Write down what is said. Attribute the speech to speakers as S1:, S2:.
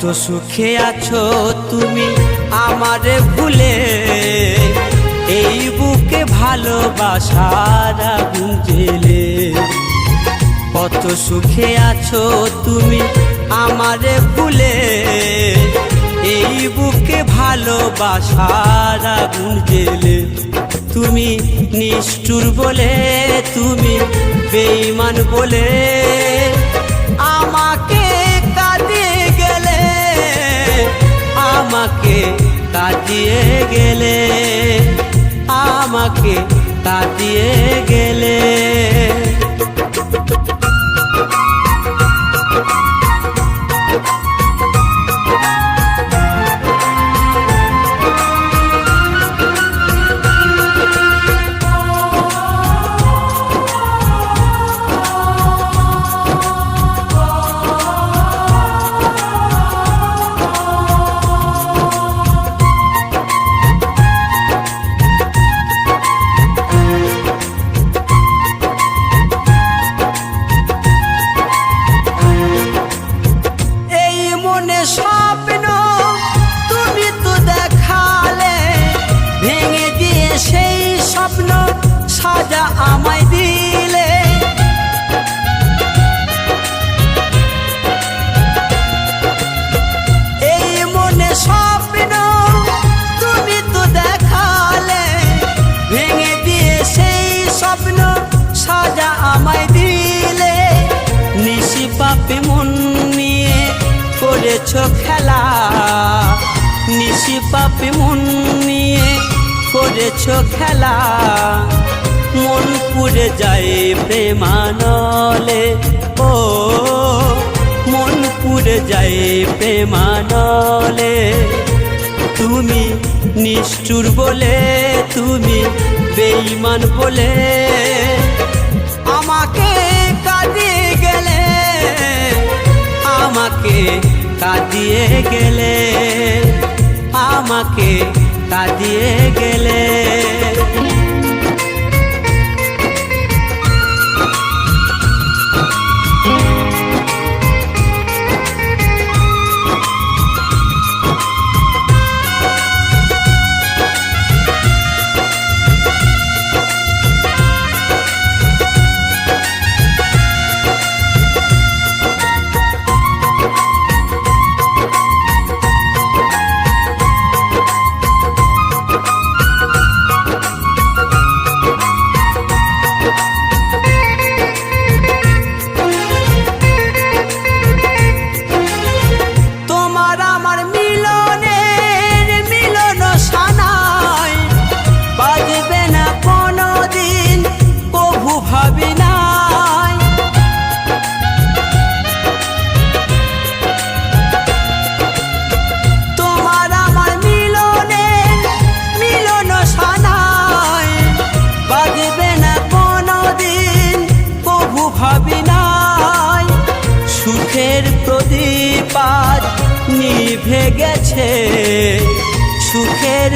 S1: কত সুখে আছো তুমি আমারে ভুলে, এই বুকে ভালোবাসার আগুন জ্বেলে। কত সুখে আছো তুমি আমারে ভুলে, এই বুকে ভালোবাসার আগুন জ্বেলে। তুমি নিষ্ঠুর বলে, তুমি বেঈমান বলে আমাকে কাঁদিয়ে গেলে, আমাকে কাঁদিয়ে গেলে, আমাকে কাঁদিয়ে গেলে। স্বপ্ন তুমি তো দেখালে, ভেঙে দিয়ে সেই স্বপ্ন সাজা আমায় দিলে। এই মনে স্বপ্ন তুমি তো দেখালে, ভেঙে দিয়ে সেই স্বপ্ন সাজা আমায় দিলে। নিশি পাপে মন নিয়ে করেছো খেলা, নিশি পাপে মন নিয়ে করেছো খেলা। মন পুড়ে যায় প্রেমানলে, ও মন পুড়ে যায় প্রেমানলে। তুমি নিষ্ঠুর বলে, তুমি বেঈমান বলে আমাকে কাঁদিয়ে গেলে, আমাকে কাঁদিয়ে গেলে, আমাকে কাঁদিয়ে গেলে। সুখের প্রদীপ আজ নিভে গেছে, সুখের